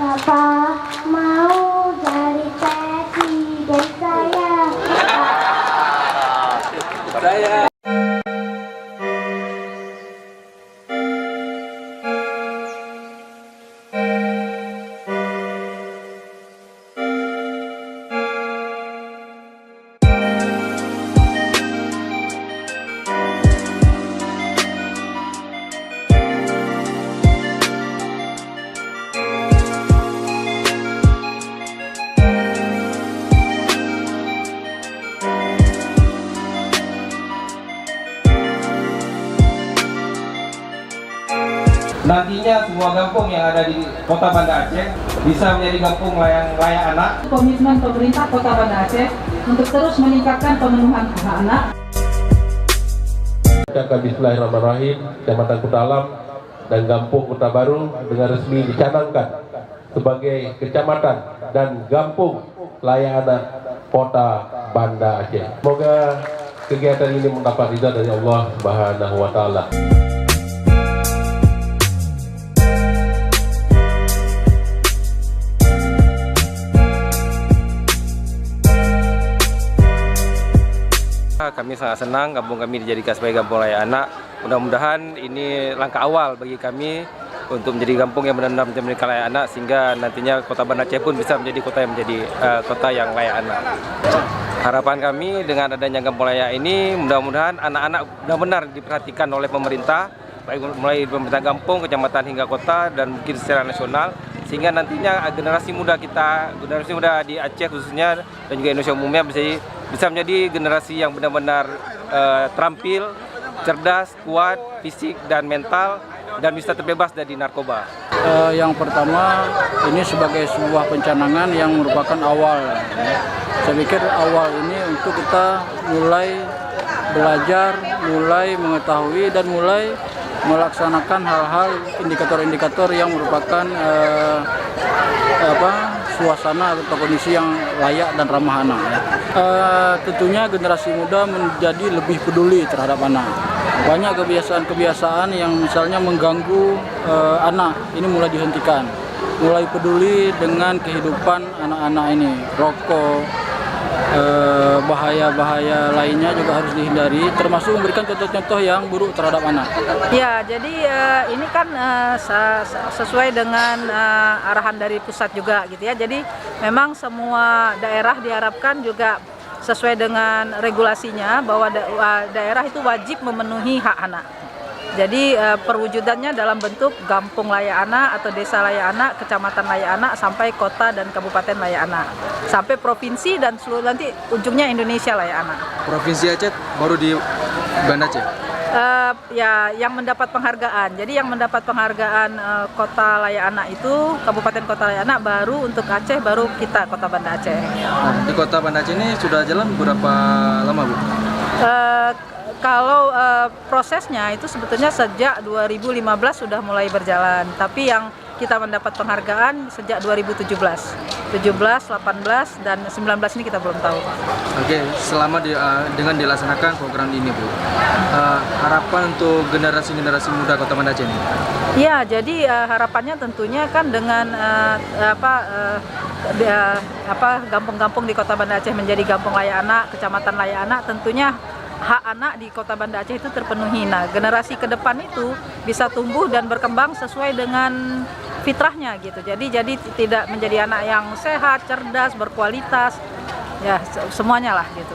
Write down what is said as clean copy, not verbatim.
Bapak mau jadi presiden saya. Saya. Nantinya semua kampung yang ada di Kota Banda Aceh bisa menjadi kampung layak anak. Komitmen pemerintah Kota Banda Aceh untuk terus meningkatkan pemenuhan hak anak. Bismillahirrahmanirrahim, Kecamatan Kota Alam dan Kampung Kota Baru dengan resmi dicanangkan sebagai kecamatan dan kampung layak anak Kota Banda Aceh. Semoga kegiatan ini mendapat ridha dari Allah Subhanahu wa Ta'ala. Kami sangat senang kampung kami dijadikan sebagai kampung layak anak. Mudah-mudahan ini langkah awal bagi kami untuk menjadi kampung yang benar-benar menjadi layak anak, sehingga nantinya Kota Banda Aceh pun bisa menjadi kota yang layak anak. Harapan kami dengan adanya kampung layak ini, mudah-mudahan anak-anak benar-benar diperhatikan oleh pemerintah, baik mulai pemerintah kampung, kecamatan hingga kota, dan mungkin secara nasional, sehingga nantinya generasi muda di Aceh khususnya dan juga Indonesia umumnya bisa menjadi generasi yang benar-benar terampil, cerdas, kuat, fisik dan mental, dan bisa terbebas dari narkoba. Yang pertama, ini sebagai sebuah pencanangan yang merupakan awal. Saya pikir awal ini untuk kita mulai belajar, mulai mengetahui dan mulai melaksanakan hal-hal indikator-indikator yang merupakan suasana atau kondisi yang layak dan ramah anak. Tentunya generasi muda menjadi lebih peduli terhadap anak. Banyak kebiasaan-kebiasaan yang misalnya mengganggu anak ini mulai dihentikan. Mulai peduli dengan kehidupan anak-anak ini. Rokok, bahaya-bahaya lainnya juga harus dihindari, termasuk memberikan contoh-contoh yang buruk terhadap anak. Ya, jadi ini kan sesuai dengan arahan dari pusat juga gitu ya. Jadi memang semua daerah diharapkan juga sesuai dengan regulasinya bahwa daerah itu wajib memenuhi hak anak. Jadi perwujudannya dalam bentuk kampung layak anak atau desa layak anak, kecamatan layak anak, sampai kota dan kabupaten layak anak, sampai provinsi dan seluruh nanti ujungnya Indonesia layak anak. Provinsi Aceh baru di Banda Aceh. Ya, yang mendapat penghargaan. Jadi yang mendapat penghargaan kota layak anak itu kabupaten kota layak anak, baru untuk Aceh baru kita Kota Banda Aceh. Nah, di Kota Banda Aceh ini sudah jalan berapa lama, Bu? Kalau prosesnya itu sebetulnya sejak 2015 sudah mulai berjalan, tapi yang kita mendapat penghargaan sejak 2017, 17, 18, dan 19 ini kita belum tahu. Oke, selama dengan dilaksanakan program ini, Bu, harapan untuk generasi-generasi muda Kota Banda Aceh ini? Ya, jadi harapannya tentunya kan dengan kampung-kampung di Kota Banda Aceh menjadi kampung layak anak, kecamatan layak anak, tentunya hak anak di Kota Banda Aceh itu terpenuhi. Nah, generasi ke depan itu bisa tumbuh dan berkembang sesuai dengan fitrahnya gitu. Jadi tidak menjadi anak yang sehat, cerdas, berkualitas, ya semuanya lah gitu.